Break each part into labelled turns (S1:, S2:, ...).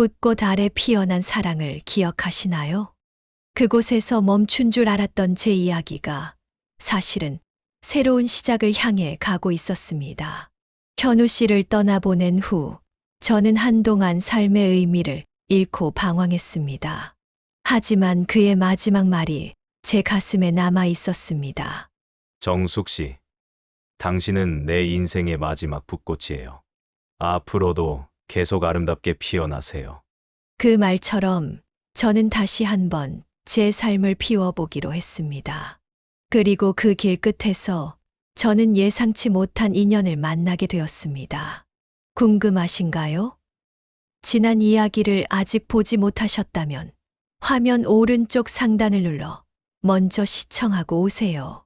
S1: 붓꽃 아래 피어난 사랑을 기억하시나요? 그곳에서 멈춘 줄 알았던 제 이야기가 사실은 새로운 시작을 향해 가고 있었습니다. 현우 씨를 떠나보낸 후 저는 한동안 삶의 의미를 잃고 방황했습니다. 하지만 그의 마지막 말이 제 가슴에 남아 있었습니다.
S2: 정숙 씨, 당신은 내 인생의 마지막 붓꽃이에요. 앞으로도 계속 아름답게 피어나세요.
S1: 그 말처럼 저는 다시 한번 제 삶을 피워보기로 했습니다. 그리고 그 길 끝에서 저는 예상치 못한 인연을 만나게 되었습니다. 궁금하신가요? 지난 이야기를 아직 보지 못하셨다면 화면 오른쪽 상단을 눌러 먼저 시청하고 오세요.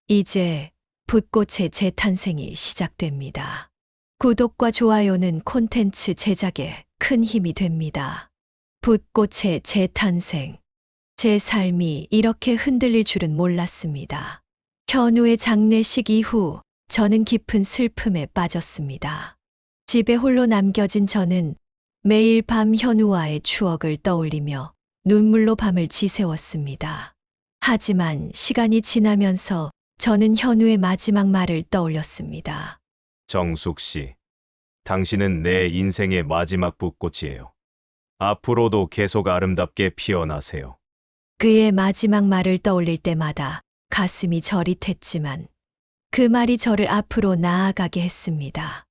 S1: 이제 붓꽃의 재탄생이 시작됩니다. 구독과 좋아요는 콘텐츠 제작에 큰 힘이 됩니다. 붓꽃의 재탄생. 제 삶이 이렇게 흔들릴 줄은 몰랐습니다. 현우의 장례식 이후 저는 깊은 슬픔에 빠졌습니다. 집에 홀로 남겨진 저는 매일 밤 현우와의 추억을 떠올리며 눈물로 밤을 지새웠습니다. 하지만 시간이 지나면서 저는 현우의 마지막 말을 떠올렸습니다.
S2: 정숙 씨, 당신은 내 인생의 마지막 붓꽃이에요. 앞으로도 계속 아름답게 피어나세요.
S1: 그의 마지막 말을 떠올릴 때마다 가슴이 저릿했지만 그 말이 저를 앞으로 나아가게 했습니다.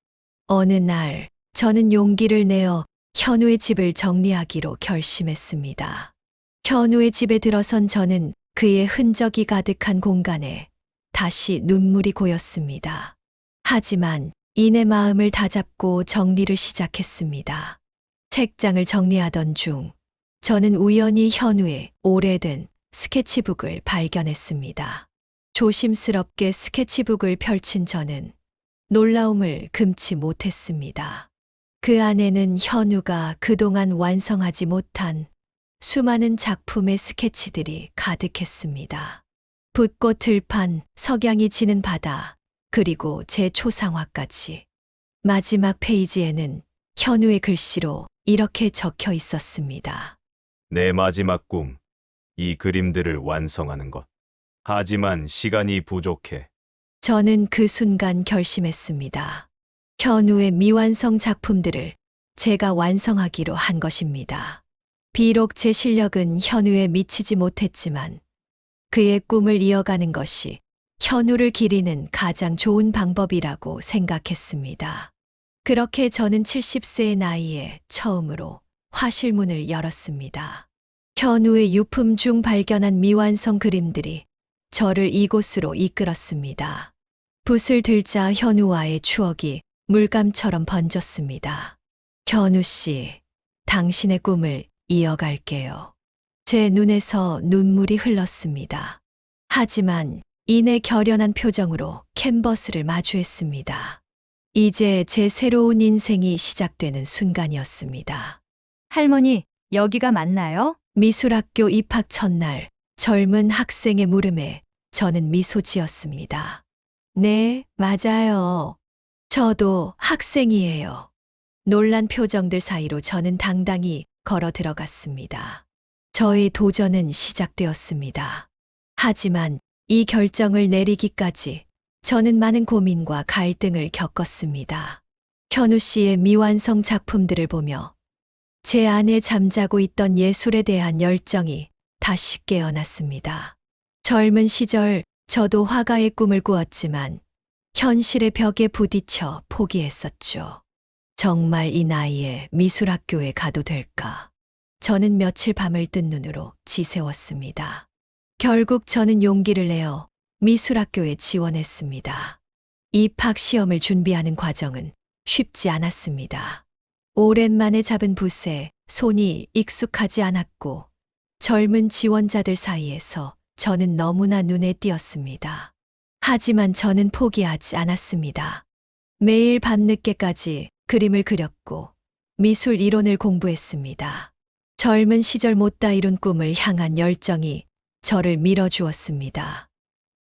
S1: 어느 날 저는 용기를 내어 현우의 집을 정리하기로 결심했습니다. 현우의 집에 들어선 저는 그의 흔적이 가득한 공간에 다시 눈물이 고였습니다. 하지만 이내 마음을 다잡고 정리를 시작했습니다. 책장을 정리하던 중 저는 우연히 현우의 오래된 스케치북을 발견했습니다. 조심스럽게 스케치북을 펼친 저는 놀라움을 금치 못했습니다. 그 안에는 현우가 그동안 완성하지 못한 수많은 작품의 스케치들이 가득했습니다. 붓꽃 들판, 석양이 지는 바다, 그리고 제 초상화까지. 마지막 페이지에는 현우의 글씨로 이렇게 적혀 있었습니다.
S2: 내 마지막 꿈, 이 그림들을 완성하는 것. 하지만 시간이 부족해.
S1: 저는 그 순간 결심했습니다. 현우의 미완성 작품들을 제가 완성하기로 한 것입니다. 비록 제 실력은 현우에 미치지 못했지만 그의 꿈을 이어가는 것이 현우를 기리는 가장 좋은 방법이라고 생각했습니다. 그렇게 저는 70세의 나이에 처음으로 화실문을 열었습니다. 현우의 유품 중 발견한 미완성 그림들이 저를 이곳으로 이끌었습니다. 붓을 들자 현우와의 추억이 물감처럼 번졌습니다. 현우 씨, 당신의 꿈을 이어갈게요. 제 눈에서 눈물이 흘렀습니다. 하지만 이내 결연한 표정으로 캔버스를 마주했습니다. 이제 제 새로운 인생이 시작되는 순간이었습니다.
S3: 할머니, 여기가 맞나요?
S1: 미술학교 입학 첫날 젊은 학생의 물음에 저는 미소 지었습니다. 네, 맞아요. 저도 학생이에요. 놀란 표정들 사이로 저는 당당히 걸어 들어갔습니다. 저의 도전은 시작되었습니다. 하지만 이 결정을 내리기까지 저는 많은 고민과 갈등을 겪었습니다. 현우 씨의 미완성 작품들을 보며 제 안에 잠자고 있던 예술에 대한 열정이 다시 깨어났습니다. 젊은 시절 저도 화가의 꿈을 꾸었지만 현실의 벽에 부딪혀 포기했었죠. 정말 이 나이에 미술학교에 가도 될까? 저는 며칠 밤을 뜬 눈으로 지새웠습니다. 결국 저는 용기를 내어 미술학교에 지원했습니다. 입학 시험을 준비하는 과정은 쉽지 않았습니다. 오랜만에 잡은 붓에 손이 익숙하지 않았고 젊은 지원자들 사이에서 저는 너무나 눈에 띄었습니다. 하지만 저는 포기하지 않았습니다. 매일 밤늦게까지 그림을 그렸고 미술 이론을 공부했습니다. 젊은 시절 못다 이룬 꿈을 향한 열정이 저를 밀어주었습니다.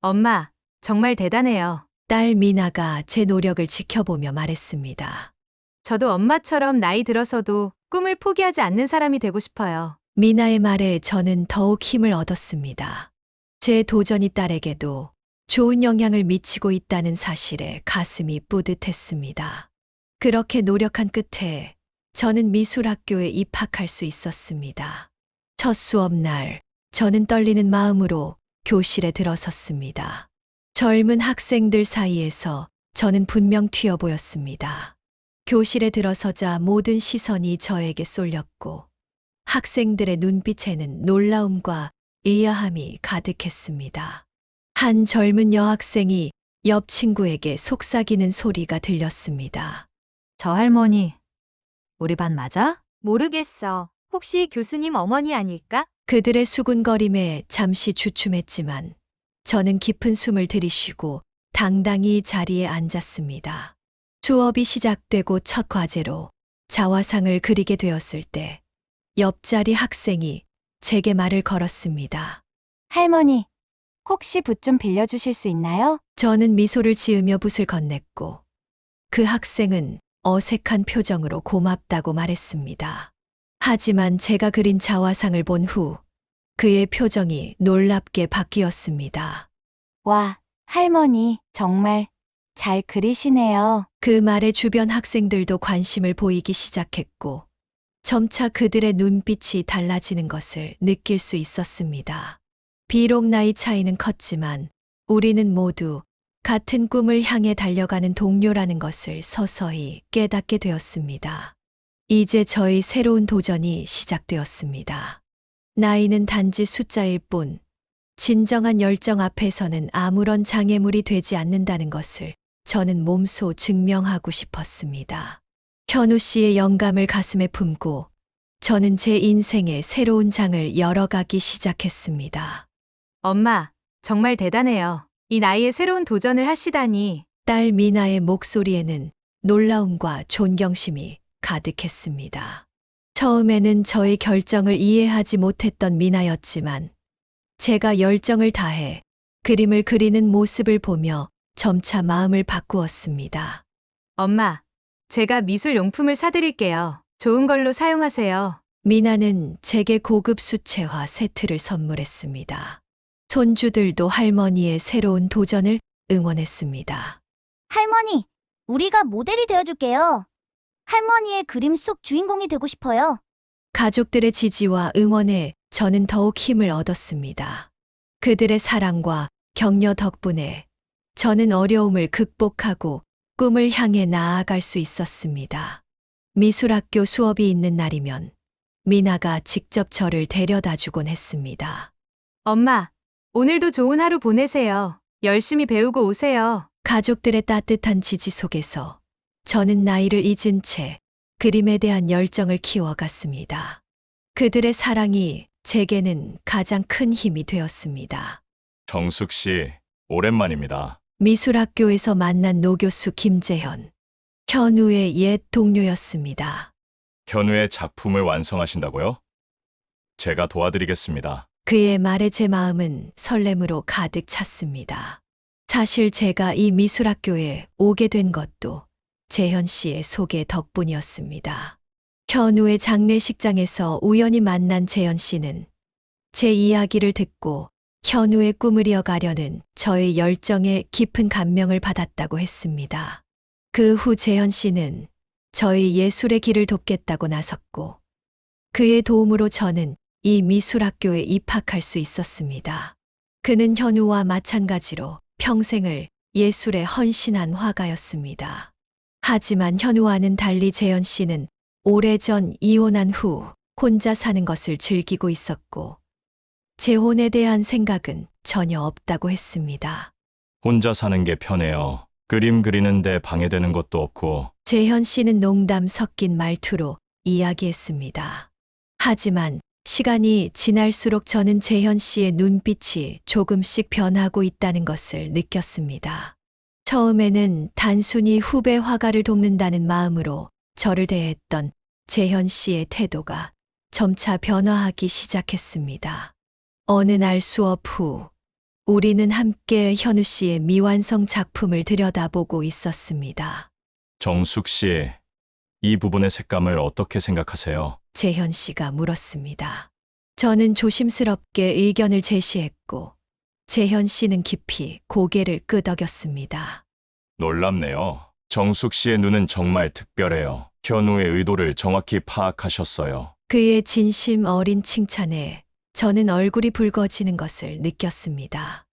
S3: 엄마, 정말 대단해요.
S1: 딸 미나가 제 노력을 지켜보며 말했습니다.
S3: 저도 엄마처럼 나이 들어서도 꿈을 포기하지 않는 사람이 되고 싶어요.
S1: 미나의 말에 저는 더욱 힘을 얻었습니다. 제 도전이 딸에게도 좋은 영향을 미치고 있다는 사실에 가슴이 뿌듯했습니다. 그렇게 노력한 끝에 저는 미술학교에 입학할 수 있었습니다. 첫 수업날, 저는 떨리는 마음으로 교실에 들어섰습니다. 젊은 학생들 사이에서 저는 분명 튀어 보였습니다. 교실에 들어서자 모든 시선이 저에게 쏠렸고 학생들의 눈빛에는 놀라움과 의아함이 가득했습니다. 한 젊은 여학생이 옆 친구에게 속삭이는 소리가 들렸습니다.
S3: 저 할머니, 우리 반 맞아?
S4: 모르겠어. 혹시 교수님 어머니 아닐까?
S1: 그들의 수군거림에 잠시 주춤했지만 저는 깊은 숨을 들이쉬고 당당히 자리에 앉았습니다. 수업이 시작되고 첫 과제로 자화상을 그리게 되었을 때 옆자리 학생이 제게 말을 걸었습니다.
S4: 할머니, 혹시 붓 좀 빌려주실 수 있나요?
S1: 저는 미소를 지으며 붓을 건넸고 그 학생은 어색한 표정으로 고맙다고 말했습니다. 하지만 제가 그린 자화상을 본 후 그의 표정이 놀랍게 바뀌었습니다.
S4: 와, 할머니, 정말 잘 그리시네요.
S1: 그 말에 주변 학생들도 관심을 보이기 시작했고 점차 그들의 눈빛이 달라지는 것을 느낄 수 있었습니다. 비록 나이 차이는 컸지만 우리는 모두 같은 꿈을 향해 달려가는 동료라는 것을 서서히 깨닫게 되었습니다. 이제 저의 새로운 도전이 시작되었습니다. 나이는 단지 숫자일 뿐, 진정한 열정 앞에서는 아무런 장애물이 되지 않는다는 것을 저는 몸소 증명하고 싶었습니다. 현우 씨의 영감을 가슴에 품고 저는 제 인생의 새로운 장을 열어가기 시작했습니다.
S3: 엄마, 정말 대단해요. 이 나이에 새로운 도전을 하시다니.
S1: 딸 미나의 목소리에는 놀라움과 존경심이 가득했습니다. 처음에는 저의 결정을 이해하지 못했던 미나였지만 제가 열정을 다해 그림을 그리는 모습을 보며 점차 마음을 바꾸었습니다.
S3: 엄마, 제가 미술 용품을 사드릴게요. 좋은 걸로 사용하세요.
S1: 미나는 제게 고급 수채화 세트를 선물했습니다. 손주들도 할머니의 새로운 도전을 응원했습니다.
S5: 할머니, 우리가 모델이 되어줄게요. 할머니의 그림 속 주인공이 되고 싶어요.
S1: 가족들의 지지와 응원에 저는 더욱 힘을 얻었습니다. 그들의 사랑과 격려 덕분에 저는 어려움을 극복하고 꿈을 향해 나아갈 수 있었습니다. 미술학교 수업이 있는 날이면 미나가 직접 저를 데려다 주곤 했습니다.
S3: 엄마, 오늘도 좋은 하루 보내세요. 열심히 배우고 오세요.
S1: 가족들의 따뜻한 지지 속에서 저는 나이를 잊은 채 그림에 대한 열정을 키워갔습니다. 그들의 사랑이 제게는 가장 큰 힘이 되었습니다.
S2: 정숙 씨, 오랜만입니다.
S1: 미술학교에서 만난 노교수 김재현, 현우의 옛 동료였습니다.
S2: 현우의 작품을 완성하신다고요? 제가 도와드리겠습니다.
S1: 그의 말에 제 마음은 설렘으로 가득 찼습니다. 사실 제가 이 미술학교에 오게 된 것도 재현 씨의 소개 덕분이었습니다. 현우의 장례식장에서 우연히 만난 재현 씨는 제 이야기를 듣고 현우의 꿈을 이어가려는 저의 열정에 깊은 감명을 받았다고 했습니다. 그 후 재현 씨는 저의 예술의 길을 돕겠다고 나섰고 그의 도움으로 저는 이 미술학교에 입학할 수 있었습니다. 그는 현우와 마찬가지로 평생을 예술에 헌신한 화가였습니다. 하지만 현우와는 달리 재현 씨는 오래전 이혼한 후 혼자 사는 것을 즐기고 있었고 재혼에 대한 생각은 전혀 없다고 했습니다.
S2: 혼자 사는 게 편해요. 그림 그리는데 방해되는 것도 없고.
S1: 재현 씨는 농담 섞인 말투로 이야기했습니다. 하지만 시간이 지날수록 저는 재현 씨의 눈빛이 조금씩 변하고 있다는 것을 느꼈습니다. 처음에는 단순히 후배 화가를 돕는다는 마음으로 저를 대했던 재현 씨의 태도가 점차 변화하기 시작했습니다. 어느 날 수업 후 우리는 함께 현우 씨의 미완성 작품을 들여다보고 있었습니다.
S2: 정숙 씨,
S6: 이 부분의 색감을 어떻게 생각하세요?
S1: 재현 씨가 물었습니다. 저는 조심스럽게 의견을 제시했고, 재현 씨는 깊이 고개를 끄덕였습니다.
S6: 놀랍네요. 정숙 씨의 눈은 정말 특별해요. 현우의 의도를 정확히 파악하셨어요.
S1: 그의 진심 어린 칭찬에 저는 얼굴이 붉어지는 것을 느꼈습니다.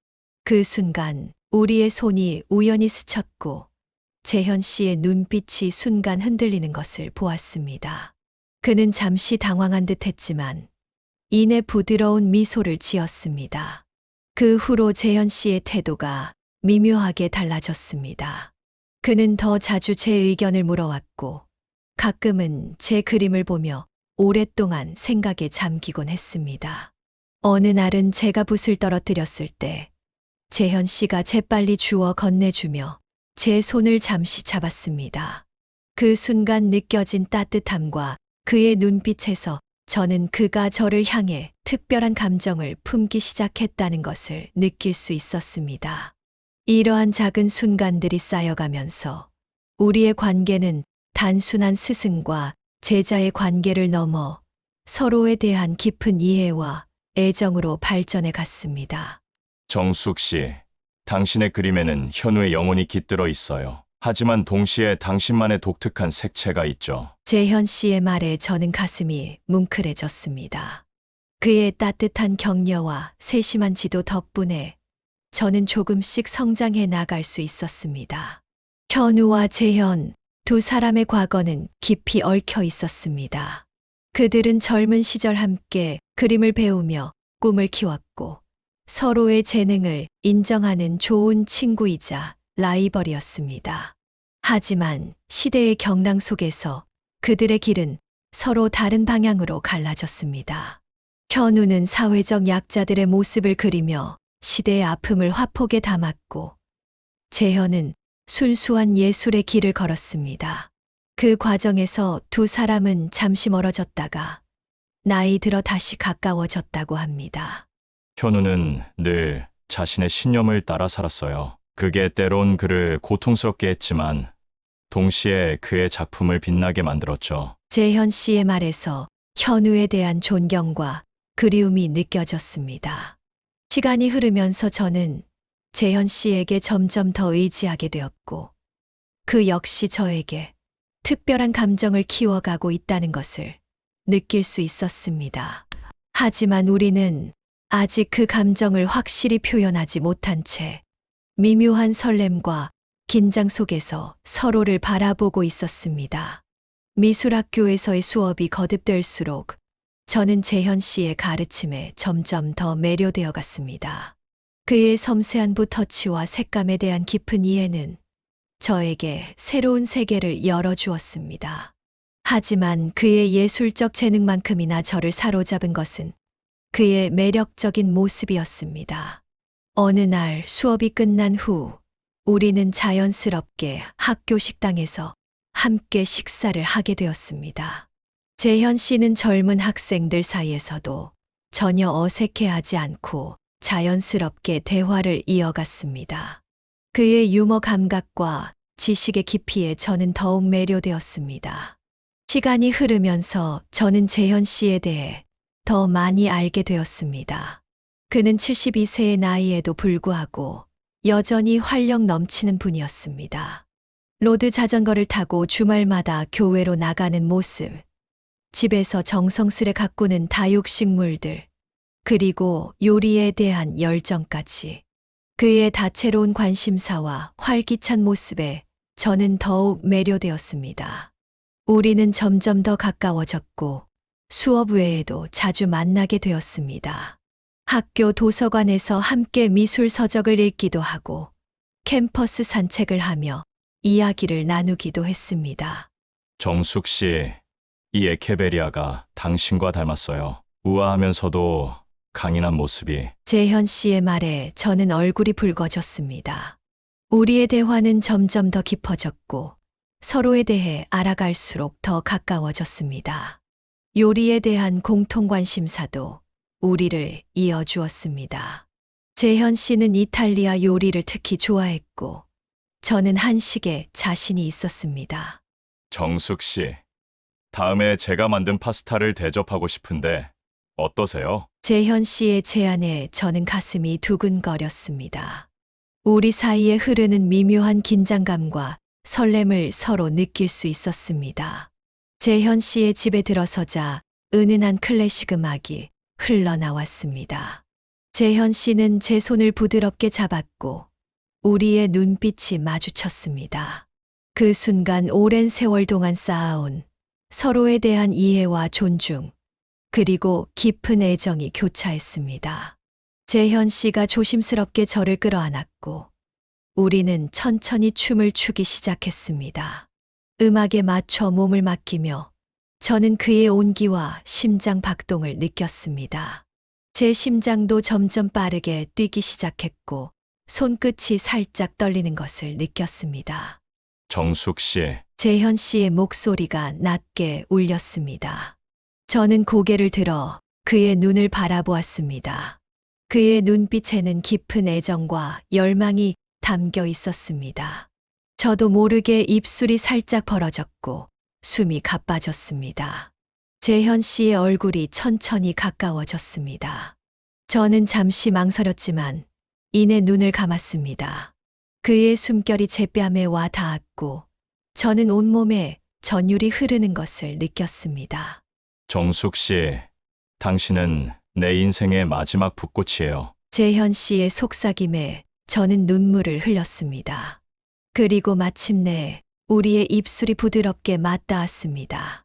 S1: 그 순간 우리의 손이 우연히 스쳤고 재현 씨의 눈빛이 순간 흔들리는 것을 보았습니다. 그는 잠시 당황한 듯 했지만 이내 부드러운 미소를 지었습니다. 그 후로 재현 씨의 태도가 미묘하게 달라졌습니다. 그는 더 자주 제 의견을 물어왔고 가끔은 제 그림을 보며 오랫동안 생각에 잠기곤 했습니다. 어느 날은 제가 붓을 떨어뜨렸을 때 재현 씨가 재빨리 주워 건네주며 제 손을 잠시 잡았습니다. 그 순간 느껴진 따뜻함과 그의 눈빛에서 저는 그가 저를 향해 특별한 감정을 품기 시작했다는 것을 느낄 수 있었습니다. 이러한 작은 순간들이 쌓여가면서 우리의 관계는 단순한 스승과 제자의 관계를 넘어 서로에 대한 깊은 이해와 애정으로 발전해 갔습니다.
S6: 정숙 씨, 당신의 그림에는 현우의 영혼이 깃들어 있어요. 하지만 동시에 당신만의 독특한 색채가 있죠.
S1: 재현 씨의 말에 저는 가슴이 뭉클해졌습니다. 그의 따뜻한 격려와 세심한 지도 덕분에 저는 조금씩 성장해 나갈 수 있었습니다. 현우와 재현, 두 사람의 과거는 깊이 얽혀 있었습니다. 그들은 젊은 시절 함께 그림을 배우며 꿈을 키웠고 서로의 재능을 인정하는 좋은 친구이자 라이벌이었습니다. 하지만 시대의 경랑 속에서 그들의 길은 서로 다른 방향으로 갈라졌습니다. 현우는 사회적 약자들의 모습을 그리며 시대의 아픔을 화폭에 담았고 재현은 순수한 예술의 길을 걸었습니다. 그 과정에서 두 사람은 잠시 멀어졌다가 나이 들어 다시 가까워졌다고 합니다.
S6: 현우는 늘 자신의 신념을 따라 살았어요. 그게 때론 그를 고통스럽게 했지만 동시에 그의 작품을 빛나게 만들었죠.
S1: 재현 씨의 말에서 현우에 대한 존경과 그리움이 느껴졌습니다. 시간이 흐르면서 저는 재현 씨에게 점점 더 의지하게 되었고 그 역시 저에게 특별한 감정을 키워가고 있다는 것을 느낄 수 있었습니다. 하지만 우리는 아직 그 감정을 확실히 표현하지 못한 채 미묘한 설렘과 긴장 속에서 서로를 바라보고 있었습니다. 미술학교에서의 수업이 거듭될수록 저는 재현 씨의 가르침에 점점 더 매료되어 갔습니다. 그의 섬세한 붓터치와 색감에 대한 깊은 이해는 저에게 새로운 세계를 열어주었습니다. 하지만 그의 예술적 재능만큼이나 저를 사로잡은 것은 그의 매력적인 모습이었습니다. 어느 날 수업이 끝난 후 우리는 자연스럽게 학교 식당에서 함께 식사를 하게 되었습니다. 재현 씨는 젊은 학생들 사이에서도 전혀 어색해하지 않고 자연스럽게 대화를 이어갔습니다. 그의 유머 감각과 지식의 깊이에 저는 더욱 매료되었습니다. 시간이 흐르면서 저는 재현 씨에 대해 더 많이 알게 되었습니다. 그는 72세의 나이에도 불구하고 여전히 활력 넘치는 분이었습니다. 로드 자전거를 타고 주말마다 교회로 나가는 모습, 집에서 정성스레 가꾸는 다육식물들, 그리고 요리에 대한 열정까지. 그의 다채로운 관심사와 활기찬 모습에 저는 더욱 매료되었습니다. 우리는 점점 더 가까워졌고 수업 외에도 자주 만나게 되었습니다. 학교 도서관에서 함께 미술 서적을 읽기도 하고 캠퍼스 산책을 하며 이야기를 나누기도 했습니다.
S6: 정숙 씨, 이 에케베리아가 당신과 닮았어요. 우아하면서도 강인한 모습이.
S1: 재현 씨의 말에 저는 얼굴이 붉어졌습니다. 우리의 대화는 점점 더 깊어졌고 서로에 대해 알아갈수록 더 가까워졌습니다. 요리에 대한 공통 관심사도 우리를 이어주었습니다. 재현 씨는 이탈리아 요리를 특히 좋아했고 저는 한식에 자신이 있었습니다.
S6: 정숙 씨, 다음에 제가 만든 파스타를 대접하고 싶은데 어떠세요?
S1: 재현 씨의 제안에 저는 가슴이 두근거렸습니다. 우리 사이에 흐르는 미묘한 긴장감과 설렘을 서로 느낄 수 있었습니다. 재현 씨의 집에 들어서자 은은한 클래식 음악이 흘러나왔습니다. 재현 씨는 제 손을 부드럽게 잡았고 우리의 눈빛이 마주쳤습니다. 그 순간 오랜 세월 동안 쌓아온 서로에 대한 이해와 존중, 그리고 깊은 애정이 교차했습니다. 재현 씨가 조심스럽게 저를 끌어안았고 우리는 천천히 춤을 추기 시작했습니다. 음악에 맞춰 몸을 맡기며 저는 그의 온기와 심장 박동을 느꼈습니다. 제 심장도 점점 빠르게 뛰기 시작했고 손끝이 살짝 떨리는 것을 느꼈습니다.
S6: 정숙 씨,
S1: 재현 씨의 목소리가 낮게 울렸습니다. 저는 고개를 들어 그의 눈을 바라보았습니다. 그의 눈빛에는 깊은 애정과 열망이 담겨 있었습니다. 저도 모르게 입술이 살짝 벌어졌고 숨이 가빠졌습니다. 재현 씨의 얼굴이 천천히 가까워졌습니다. 저는 잠시 망설였지만 이내 눈을 감았습니다. 그의 숨결이 제 뺨에 와 닿았고 저는 온몸에 전율이 흐르는 것을 느꼈습니다.
S6: 정숙 씨, 당신은 내 인생의 마지막 붓꽃이에요.
S1: 재현 씨의 속삭임에 저는 눈물을 흘렸습니다. 그리고 마침내 우리의 입술이 부드럽게 맞닿았습니다.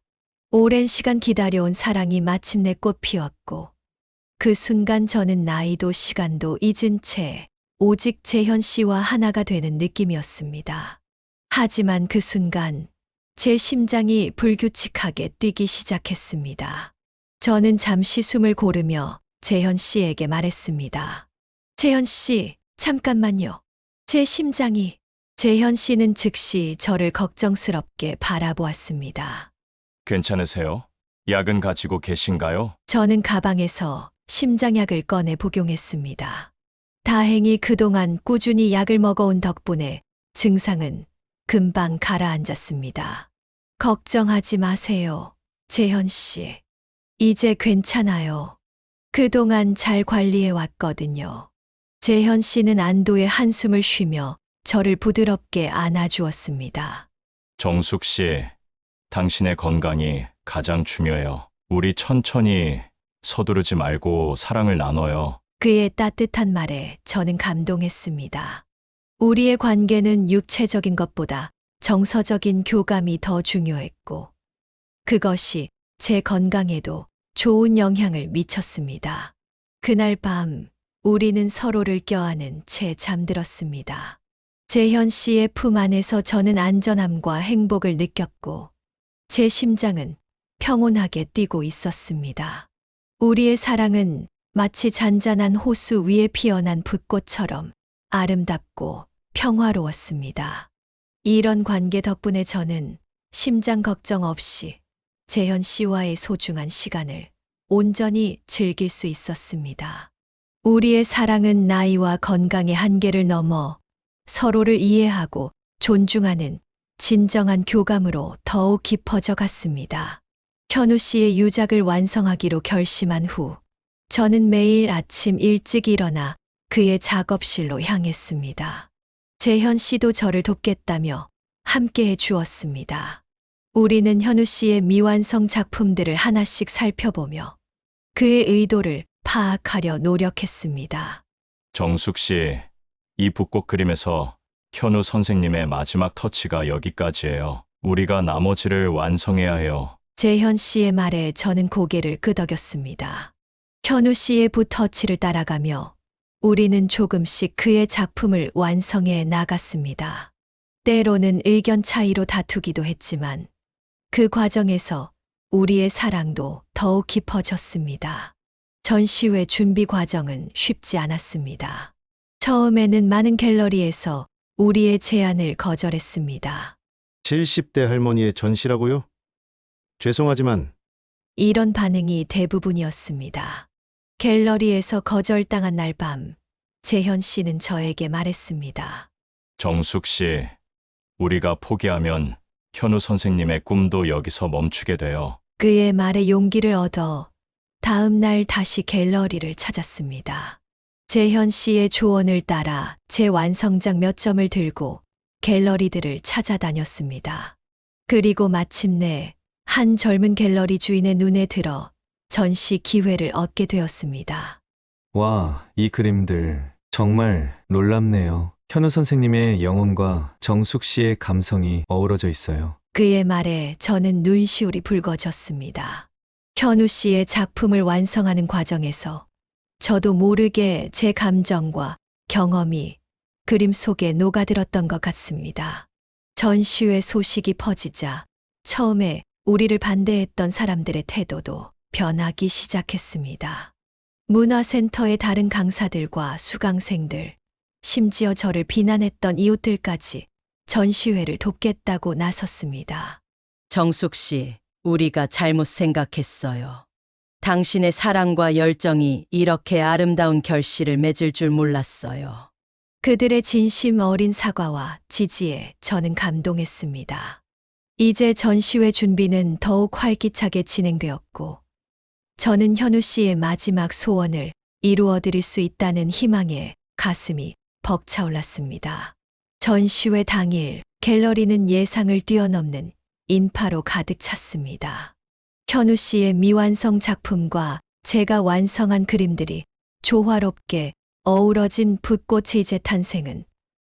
S1: 오랜 시간 기다려온 사랑이 마침내 꽃피웠고 그 순간 저는 나이도 시간도 잊은 채 오직 재현 씨와 하나가 되는 느낌이었습니다. 하지만 그 순간 제 심장이 불규칙하게 뛰기 시작했습니다. 저는 잠시 숨을 고르며 재현 씨에게 말했습니다. 재현 씨, 잠깐만요. 제 심장이. 재현 씨는 즉시 저를 걱정스럽게 바라보았습니다.
S6: 괜찮으세요? 약은 가지고 계신가요?
S1: 저는 가방에서 심장약을 꺼내 복용했습니다. 다행히 그동안 꾸준히 약을 먹어온 덕분에 증상은 금방 가라앉았습니다. 걱정하지 마세요, 재현 씨. 이제 괜찮아요. 그동안 잘 관리해 왔거든요. 재현 씨는 안도의 한숨을 쉬며 저를 부드럽게 안아주었습니다.
S6: 정숙 씨, 당신의 건강이 가장 중요해요. 우리 천천히 서두르지 말고 사랑을 나눠요.
S1: 그의 따뜻한 말에 저는 감동했습니다. 우리의 관계는 육체적인 것보다 정서적인 교감이 더 중요했고, 그것이 제 건강에도 좋은 영향을 미쳤습니다. 그날 밤, 우리는 서로를 껴안은 채 잠들었습니다. 재현 씨의 품 안에서 저는 안전함과 행복을 느꼈고, 제 심장은 평온하게 뛰고 있었습니다. 우리의 사랑은 마치 잔잔한 호수 위에 피어난 붓꽃처럼 아름답고 평화로웠습니다. 이런 관계 덕분에 저는 심장 걱정 없이 재현 씨와의 소중한 시간을 온전히 즐길 수 있었습니다. 우리의 사랑은 나이와 건강의 한계를 넘어 서로를 이해하고 존중하는 진정한 교감으로 더욱 깊어져 갔습니다. 현우 씨의 유작을 완성하기로 결심한 후 저는 매일 아침 일찍 일어나 그의 작업실로 향했습니다. 재현 씨도 저를 돕겠다며 함께해 주었습니다. 우리는 현우 씨의 미완성 작품들을 하나씩 살펴보며 그의 의도를 파악하려 노력했습니다.
S6: 정숙 씨, 이 붓꽃 그림에서 현우 선생님의 마지막 터치가 여기까지예요. 우리가 나머지를 완성해야 해요.
S1: 재현 씨의 말에 저는 고개를 끄덕였습니다. 현우 씨의 붓터치를 따라가며 우리는 조금씩 그의 작품을 완성해 나갔습니다. 때로는 의견 차이로 다투기도 했지만 그 과정에서 우리의 사랑도 더욱 깊어졌습니다. 전시회 준비 과정은 쉽지 않았습니다. 처음에는 많은 갤러리에서 우리의 제안을 거절했습니다.
S7: 70대 할머니의 전시라고요? 죄송하지만
S1: 이런 반응이 대부분이었습니다. 갤러리에서 거절당한 날 밤, 재현 씨는 저에게 말했습니다.
S6: 정숙 씨, 우리가 포기하면 현우 선생님의 꿈도 여기서 멈추게 돼요.
S1: 그의 말에 용기를 얻어 다음 날 다시 갤러리를 찾았습니다. 재현 씨의 조언을 따라 제 완성작 몇 점을 들고 갤러리들을 찾아다녔습니다. 그리고 마침내 한 젊은 갤러리 주인의 눈에 들어 전시 기회를 얻게 되었습니다.
S8: 와, 이 그림들 정말 놀랍네요. 현우 선생님의 영혼과 정숙 씨의 감성이 어우러져 있어요.
S1: 그의 말에 저는 눈시울이 붉어졌습니다. 현우 씨의 작품을 완성하는 과정에서 저도 모르게 제 감정과 경험이 그림 속에 녹아들었던 것 같습니다. 전시회 소식이 퍼지자 처음에 우리를 반대했던 사람들의 태도도 변하기 시작했습니다. 문화센터의 다른 강사들과 수강생들, 심지어 저를 비난했던 이웃들까지 전시회를 돕겠다고 나섰습니다.
S9: 정숙 씨, 우리가 잘못 생각했어요. 당신의 사랑과 열정이 이렇게 아름다운 결실을 맺을 줄 몰랐어요.
S1: 그들의 진심 어린 사과와 지지에 저는 감동했습니다. 이제 전시회 준비는 더욱 활기차게 진행되었고, 저는 현우 씨의 마지막 소원을 이루어 드릴 수 있다는 희망에 가슴이 벅차올랐습니다. 전시회 당일 갤러리는 예상을 뛰어넘는 인파로 가득 찼습니다. 현우 씨의 미완성 작품과 제가 완성한 그림들이 조화롭게 어우러진 붓꽃의 재탄생은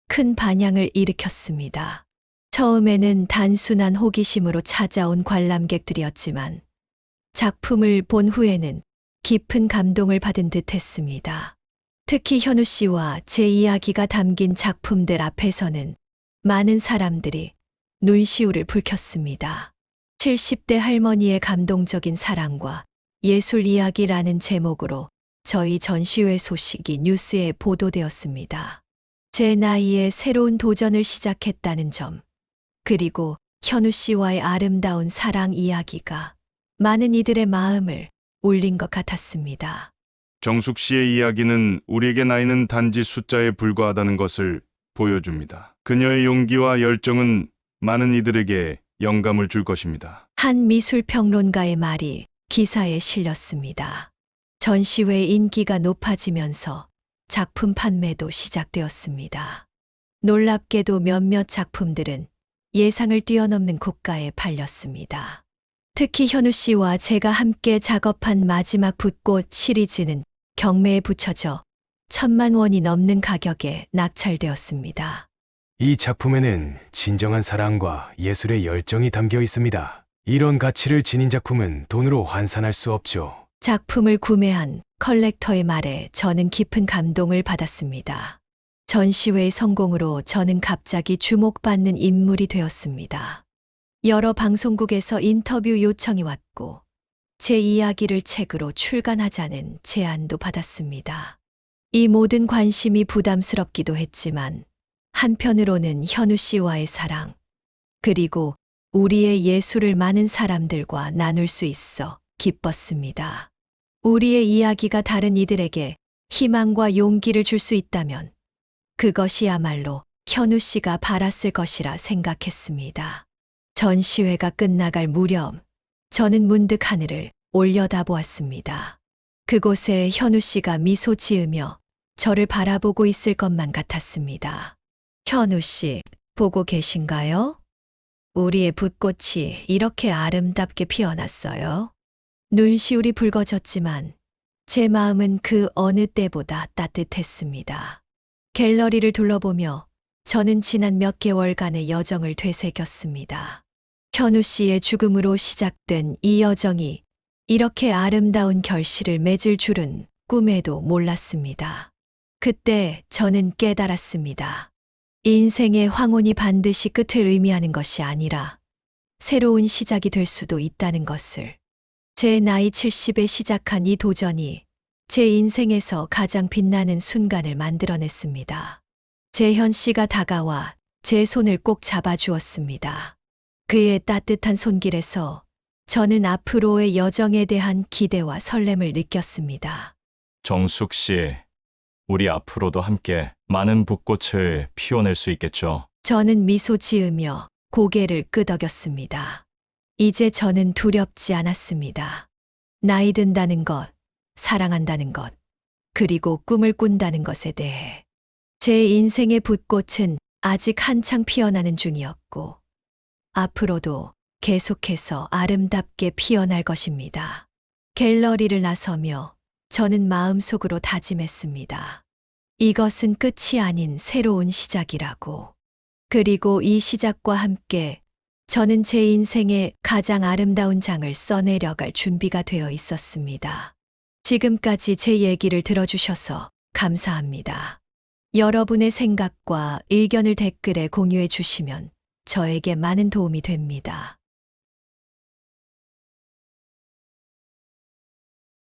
S1: 큰 반향을 일으켰습니다. 처음에는 단순한 호기심으로 찾아온 관람객들이었지만 작품을 본 후에는 깊은 감동을 받은 듯 했습니다. 특히 현우 씨와 제 이야기가 담긴 작품들 앞에서는 많은 사람들이 눈시울을 붉혔습니다. 70대 할머니의 감동적인 사랑과 예술 이야기라는 제목으로 저희 전시회 소식이 뉴스에 보도되었습니다. 제 나이에 새로운 도전을 시작했다는 점, 그리고 현우 씨와의 아름다운 사랑 이야기가 많은 이들의 마음을 울린 것 같았습니다.
S10: 정숙 씨의 이야기는 우리에게 나이는 단지 숫자에 불과하다는 것을 보여줍니다. 그녀의 용기와 열정은 많은 이들에게 영감을 줄 것입니다.
S1: 한 미술평론가의 말이 기사에 실렸습니다. 전시회의 인기가 높아지면서 작품 판매도 시작되었습니다. 놀랍게도 몇몇 작품들은 예상을 뛰어넘는 고가에 팔렸습니다. 특히 현우 씨와 제가 함께 작업한 마지막 붓꽃 시리즈는 경매에 붙여져 1,000만 원이 넘는 가격에 낙찰되었습니다.
S11: 이 작품에는 진정한 사랑과 예술의 열정이 담겨 있습니다. 이런 가치를 지닌 작품은 돈으로 환산할 수 없죠.
S1: 작품을 구매한 컬렉터의 말에 저는 깊은 감동을 받았습니다. 전시회의 성공으로 저는 갑자기 주목받는 인물이 되었습니다. 여러 방송국에서 인터뷰 요청이 왔고, 제 이야기를 책으로 출간하자는 제안도 받았습니다. 이 모든 관심이 부담스럽기도 했지만, 한편으로는 현우 씨와의 사랑, 그리고 우리의 예술을 많은 사람들과 나눌 수 있어 기뻤습니다. 우리의 이야기가 다른 이들에게 희망과 용기를 줄 수 있다면 그것이야말로 현우 씨가 바랐을 것이라 생각했습니다. 전시회가 끝나갈 무렵 저는 문득 하늘을 올려다보았습니다. 그곳에 현우 씨가 미소 지으며 저를 바라보고 있을 것만 같았습니다. 현우 씨, 보고 계신가요? 우리의 붓꽃이 이렇게 아름답게 피어났어요. 눈시울이 붉어졌지만 제 마음은 그 어느 때보다 따뜻했습니다. 갤러리를 둘러보며 저는 지난 몇 개월간의 여정을 되새겼습니다. 현우 씨의 죽음으로 시작된 이 여정이 이렇게 아름다운 결실을 맺을 줄은 꿈에도 몰랐습니다. 그때 저는 깨달았습니다. 인생의 황혼이 반드시 끝을 의미하는 것이 아니라 새로운 시작이 될 수도 있다는 것을. 제 나이 70에 시작한 이 도전이 제 인생에서 가장 빛나는 순간을 만들어냈습니다. 재현 씨가 다가와 제 손을 꼭 잡아주었습니다. 그의 따뜻한 손길에서 저는 앞으로의 여정에 대한 기대와 설렘을 느꼈습니다.
S6: 정숙 씨, 우리 앞으로도 함께 많은 붓꽃을 피워낼 수 있겠죠?
S1: 저는 미소 지으며 고개를 끄덕였습니다. 이제 저는 두렵지 않았습니다. 나이 든다는 것, 사랑한다는 것, 그리고 꿈을 꾼다는 것에 대해 제 인생의 붓꽃은 아직 한창 피어나는 중이었고, 앞으로도 계속해서 아름답게 피어날 것입니다. 갤러리를 나서며 저는 마음속으로 다짐했습니다. 이것은 끝이 아닌 새로운 시작이라고. 그리고 이 시작과 함께 저는 제 인생의 가장 아름다운 장을 써내려갈 준비가 되어 있었습니다. 지금까지 제 얘기를 들어주셔서 감사합니다. 여러분의 생각과 의견을 댓글에 공유해 주시면 저에게 많은 도움이 됩니다.